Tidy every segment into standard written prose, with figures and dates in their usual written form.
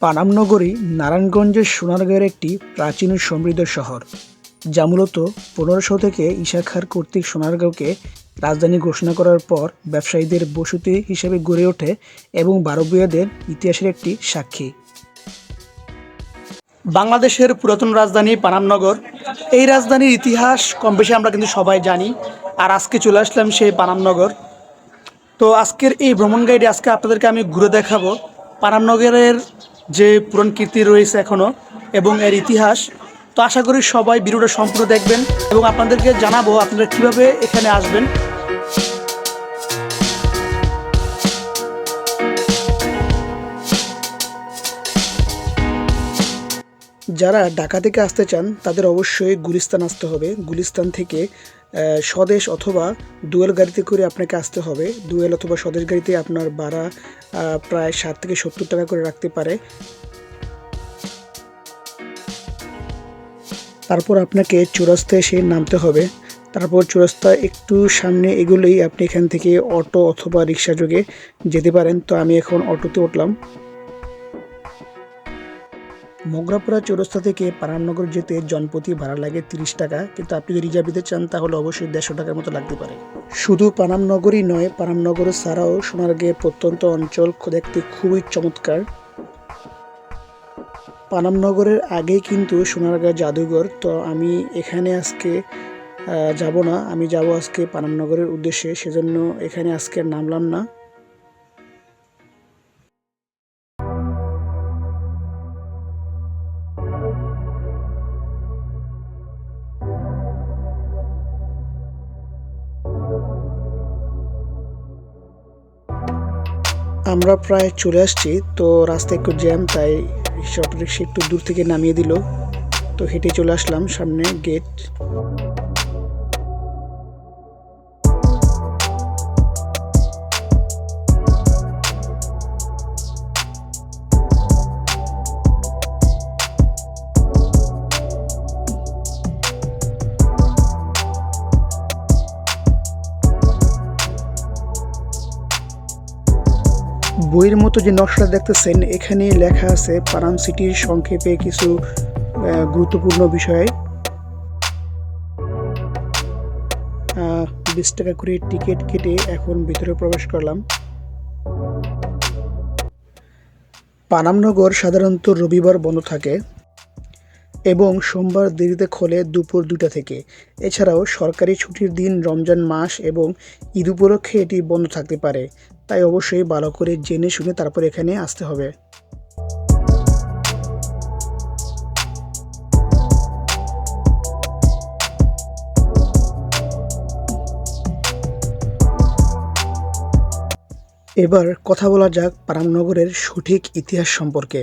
পানাম নগরী নারায়ণগঞ্জের সোনারগাঁয়ের একটি প্রাচীন ও সমৃদ্ধ শহর, যা মূলত 1500 শতকে ঈসা খান কর্তৃক সোনারগাঁওকে রাজধানী ঘোষণা করার পর ব্যবসায়ীদের বসতি হিসেবে গড়ে ওঠে এবং বারবিয়াদের ইতিহাসের একটি সাক্ষী। বাংলাদেশের পুরাতন রাজধানী পানামনগর। এই রাজধানীর ইতিহাস কম বেশি আমরা কিন্তু সবাই জানি। আর আজকে চলে আসলাম সেই পানামনগর। তো আজকের এই ভ্রমণ গাইডে আজকে আপনাদেরকে আমি ঘুরে দেখাবো পানামনগরের যে পুরাণ কীর্তি রয়েছে এখনও এবং এর ইতিহাস। তো আশা করি সবাই ভিডিওটা সম্পূর্ণ দেখবেন এবং আপনাদেরকে জানাবো আপনারা কীভাবে এখানে আসবেন। যারা ঢাকা থেকে আসতে চান তাদের অবশ্যই গুলিস্তান আসতে হবে। গুলিস্তান থেকে স্বদেশ অথবা ডুয়েল গাড়িতে করে আপনাকে আসতে হবে। ডুয়েল অথবা স্বদেশ গাড়িতে আপনার ভাড়া প্রায় 60 থেকে 70 টাকা করে রাখতে পারে। তারপর আপনাকে চৌরাস্তায় এসে নামতে হবে। তারপর চৌরাস্তা একটু সামনে এগুলোই আপনি এখান থেকে অটো অথবা রিক্সা যোগে যেতে পারেন। তো আমি এখন অটোতে উঠলাম। মোগরাপাড়া চৌরাস্তা থেকে পানামনগর যেতে জনপ্রতি ভাড়া লাগে 30 টাকা, কিন্তু আপনি যদি রিজার্ভ দিতে চান তাহলে অবশ্যই 150 টাকার মতো লাগতে পারে। শুধু পানামনগরই নয়, পানামনগর ছাড়াও সোনারগাঁয়ের প্রত্যন্ত অঞ্চল দেখতে খুবই চমৎকার। পানামনগরের আগেই কিন্তু সোনারগাঁ জাদুঘর। তো আমি এখানে আজকে যাব না, আমি যাব আজকে পানামনগরের উদ্দেশ্যে, সেজন্য এখানে আজকে নামলাম না। আমরা প্রায় চলে আসছি। তো রাস্তায় একটু জ্যাম, তাই অটো রিক্সা একটু দূর থেকে নামিয়ে দিল। তো হেঁটে চলে আসলাম সামনে গেট। বইয়ের মতো যে নকশাটা দেখতেছেন, এখানে লেখা আছে পানাম সিটির সংক্ষেপে কিছু গুরুত্বপূর্ণ বিষয়। 20 টাকা করে টিকিট কেটে এখন ভিতরে প্রবেশ করলাম। পানামনগর সাধারণত রবিবার বন্ধ থাকে এবং সোমবার দেরিতে খোলে দুপুর 2টা থেকে। এছাড়াও সরকারি ছুটির দিন, রমজান মাস এবং ঈদ উপলক্ষে এটি বন্ধ থাকতে পারে। তাই অবশ্যই ভালো করে জেনে শুনে তারপর এখানে আসতে হবে। এবার কথা বলা যাক পানামনগরের সঠিক ইতিহাস সম্পর্কে।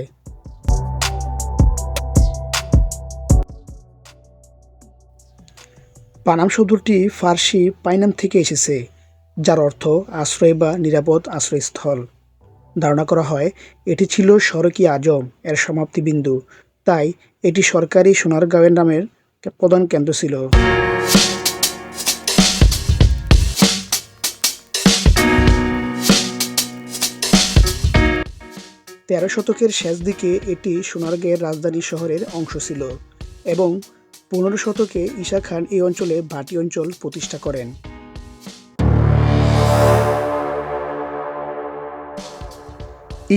পানাম শব্দটি ফার্সি পাইনাম থেকে এসেছে, যার অর্থ আশ্রয় বা নিরাপদ আশ্রয়স্থল। ধারণা করা হয় এটি ছিল সড়কি আজম এর সমাপ্তি বিন্দু, তাই এটি সরকারি সোনারগাঁওয়ের নামের প্রধান কেন্দ্র ছিল। 13 শতকের শেষ দিকে এটি সোনারগাঁয়ের রাজধানী শহরের অংশ ছিল এবং 15 শতকে ঈসা খান এই অঞ্চলে ভাটি অঞ্চল প্রতিষ্ঠা করেন।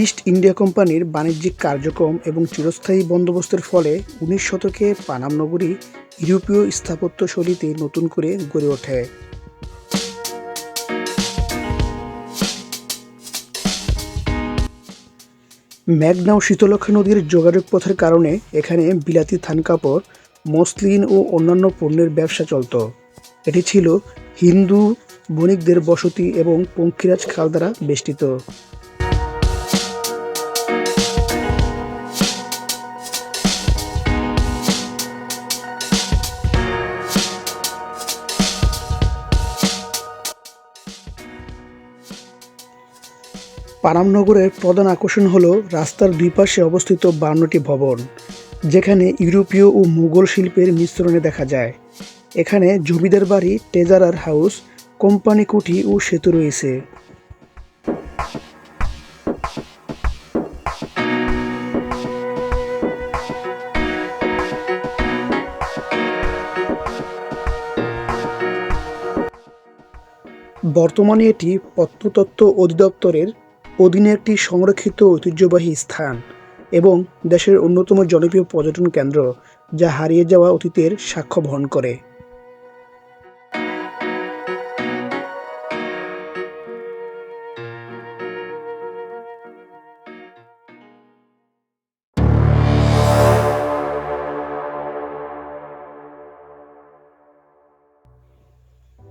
ইস্ট ইন্ডিয়া কোম্পানির বাণিজ্যিক কার্যক্রম এবং চিরস্থায়ী বন্দোবস্তের ফলে 19 শতকে পানাম নগরী ইউরোপীয় স্থাপত্য শৈলীতে নতুন করে গড়ে ওঠে। মেঘনা ও শীতলক্ষা নদীর যোগাযোগ পথের কারণে এখানে বিলাতি থান কাপড়, মসলিন ও অন্যান্য পণ্যের ব্যবসা চলত। এটি ছিল হিন্দু বণিকদের বসতি এবং পঙ্খিরাজ খাল দ্বারা বেষ্টিত। পানামনগরের প্রধান আকর্ষণ হল রাস্তার দুই পাশে অবস্থিত 52টি ভবন, যেখানে ইউরোপীয় ও মুঘল শিল্পের মিশ্রণে দেখা যায়। এখানে জমিদার বাড়ি, ট্রেজারার হাউস, কোম্পানি কুঠি ও সেতু রয়েছে। বর্তমানে এটি প্রত্নতত্ত্ব অধিদপ্তরের অধীনে একটি সংরক্ষিত ঐতিহ্যবাহী স্থান এবং দেশের অন্যতম জনপ্রিয় পর্যটন কেন্দ্র, যা হারিয়ে যাওয়া অতীতের সাক্ষ্য বহন করে।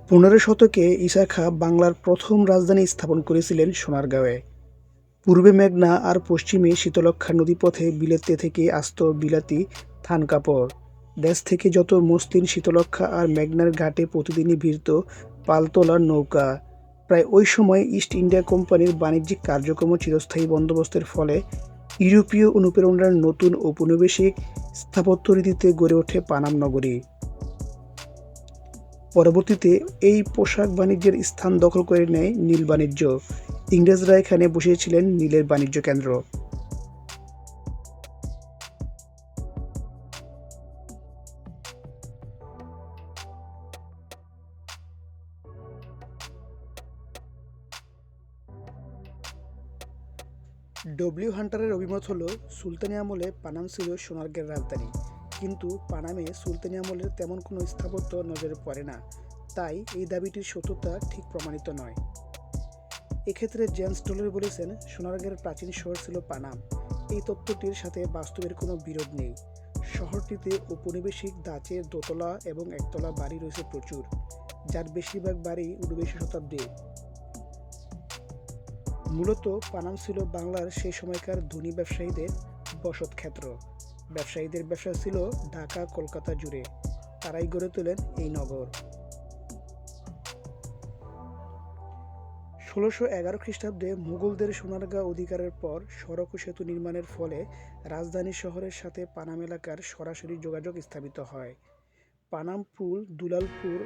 পনেরো শতকে ঈসা খাঁ বাংলার প্রথম রাজধানী স্থাপন করেছিলেন সোনারগাঁয়ে। পূর্বে মেঘনা আর পশ্চিমে শীতলক্ষ্যা নদীপথে বিলেতে থেকে আসত বিলাতি থান কাপড়। দেশ থেকে যত মসলিন শীতলক্ষ্যা আর মেঘনার ঘাটে প্রতিদিনই ভিড়ত পালতোলার নৌকা। প্রায় ওই সময় ইস্ট ইন্ডিয়া কোম্পানির বাণিজ্যিক কার্যক্রম চিরস্থায়ী বন্দোবস্তের ফলে ইউরোপীয় অনুপ্রেরণার নতুন ঔপনিবেশিক স্থাপত্য রীতিতে গড়ে ওঠে পানাম নগরী। পরবর্তীতে এই পোশাক বাণিজ্যের স্থান দখল করে নেয় নীল বাণিজ্য। ইংরেজরা এখানে বসিয়েছিলেন নীলের বাণিজ্য কেন্দ্র। ডব্লিউ হান্টারের অভিমত হলো, সুলতানি আমলে পানাম ছিল সোনারগাঁয়ের রাজধানী, কিন্তু পানামে সুলতানি আমলের তেমন কোনো স্থাপত্য নজরে পড়ে না, তাই এই দাবিটির সত্যতা ঠিক প্রমাণিত নয়। এক্ষেত্রে জেমস ডলার বলেছেন, সোনারগাঁয়ের প্রাচীন শহর ছিল পানাম। এই তত্ত্বটির সাথে বাস্তবের কোনো বিরোধ নেই। শহরটিতে ঔপনিবেশিক ধাঁচের দোতলা এবং একতলা বাড়ি রয়েছে প্রচুর, যার বেশিরভাগ বাড়ি ঊনবিংশ শতাব্দীর। মূলত পানাম ছিল বাংলার সেই সময়কার ধনী ব্যবসায়ীদের বসত ক্ষেত্র। ব্যবসায়ীদের ব্যবসা ছিল ঢাকা কলকাতা জুড়ে, তারাই গড়ে তোলেন এই নগর। 1611 খ্রিস্টাব্দে মুঘলদের সোনারগাঁ অধিকারের পর সড়ক ও সেতু নির্মাণের ফলে রাজধানী শহরের সাথে পানাম এলাকার সরাসরি যোগাযোগ স্থাপিত হয়। পানাম পুল, দুলালপুর,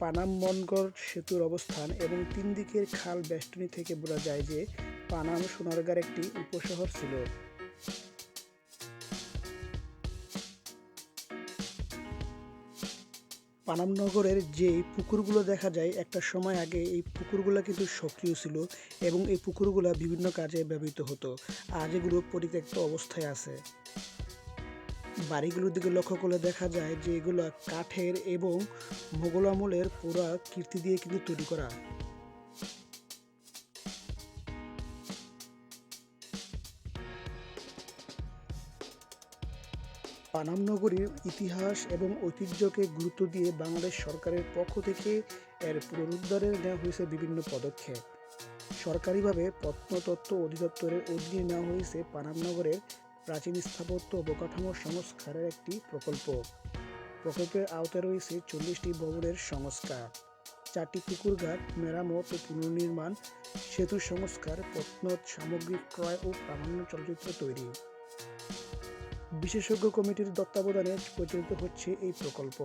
পানাম মনগড় সেতুর অবস্থান এবং তিন দিকের খাল বেষ্টনী থেকে বোঝা যায় যে পানাম সোনারগাঁর একটি উপশহর ছিল। পানাম নগরের যে পুকুরগুলো দেখা যায়, একটা সময় আগে এই পুকুরগুলো কিন্তু সক্রিয় ছিল এবং এই পুকুরগুলো বিভিন্ন কাজে ব্যবহৃত হতো। আজ এগুলো পরিত্যক্ত অবস্থায় আছে। বাড়িগুলোর দিকে লক্ষ্য করলে দেখা যায় যে এগুলো কাঠের এবং মোগল আমলের পুরা কীর্তি দিয়ে কিন্তু তৈরি করা। পানাম নগরীর ইতিহাস এবং ঐতিহ্যকে গুরুত্ব দিয়ে বাংলাদেশ সরকারের পক্ষ থেকে এর পুনরুদ্ধারে নেওয়া হয়েছে বিভিন্ন পদক্ষেপ। সরকারিভাবে প্রত্নতত্ত্ব অধিদপ্তরের অধীনে নেওয়া হয়েছে পানাম নগরের প্রাচীন স্থাপত্য অবকাঠামো সংস্কারের একটি প্রকল্প। প্রকল্পের আওতায় রয়েছে 40টি ভবনের সংস্কার, 4টি পুকুরঘাট মেরামত ও পুনর্নির্মাণ, সেতু সংস্কার, প্রত্ন সামগ্রী ক্রয় ও প্রামাণ্য চলচ্চিত্র তৈরি। বিশেষজ্ঞ কমিটির তত্ত্বাবধানে পরিচালিত হচ্ছে এই প্রকল্প।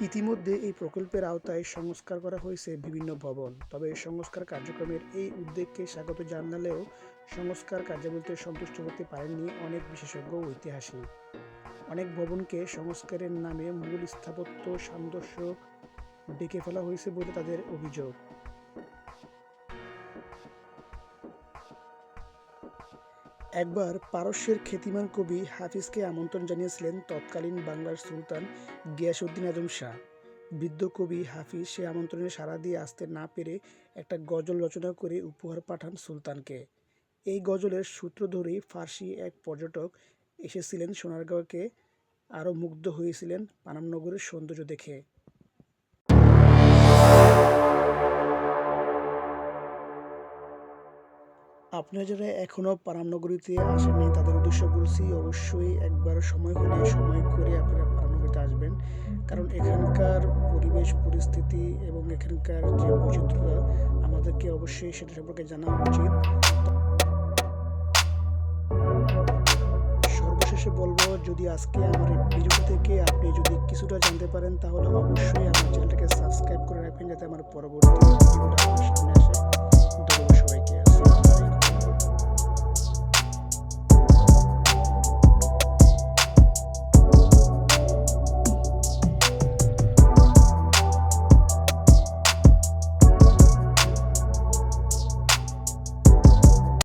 ইতিমধ্যে এই প্রকল্পের আওতায় সংস্কার করা হয়েছে বিভিন্ন ভবন। তবে সংস্কার কার্যক্রমের এই উদ্যোগকে স্বাগত জানালেও সংস্কার কার্যাবলীতে সন্তুষ্ট হতে পারেননি অনেক বিশেষজ্ঞ ও ঐতিহাসিক। অনেক ভবনকে সংস্কারের নামে মূল স্থাপত্য সামঞ্জস্য ডেকে ফেলা হয়েছে বলে তাদের অভিযোগ। একবার পারস্যের খ্যাতিমান কবি হাফিজকে আমন্ত্রণ জানিয়েছিলেন তৎকালীন বাংলার সুলতান গিয়াসউদ্দিন আজম শাহ। বৃদ্ধ কবি হাফিজ সে আমন্ত্রণে সাড়া দিয়ে আসতে না পেরে একটা গজল রচনা করে উপহার পাঠান সুলতানকে। এই গজলের সূত্র ধরেই ফার্সি এক পর্যটক এসেছিলেন সোনারগাঁওকে, আরও মুগ্ধ হয়েছিলেন পানাম নগরের সৌন্দর্য দেখে। আপনারা যারা এখনও পানাম নগরীতে আসেননি তাদের উদ্দেশ্য বলছি, অবশ্যই একবার সময় হলে সময় করে আপনারা পানাম নগরীতে আসবেন, কারণ এখানকার পরিবেশ পরিস্থিতি এবং এখানকার যে বৈচিত্র্যতা আমাদেরকে অবশ্যই সেটা সম্পর্কে জানা উচিত। সর্বশেষে বলবো, যদি আজকে আমার এই ভিডিওটা থেকে আপনি যদি কিছুটা জানতে পারেন তাহলে অবশ্যই আমার চ্যানেলটাকে সাবস্ক্রাইব করে রাখবেন, যাতে আমার পরবর্তী ভিডিওটা আপনার সামনে আসে। ধন্যবাদ সবাইকে। আসসালামু আলাইকুম।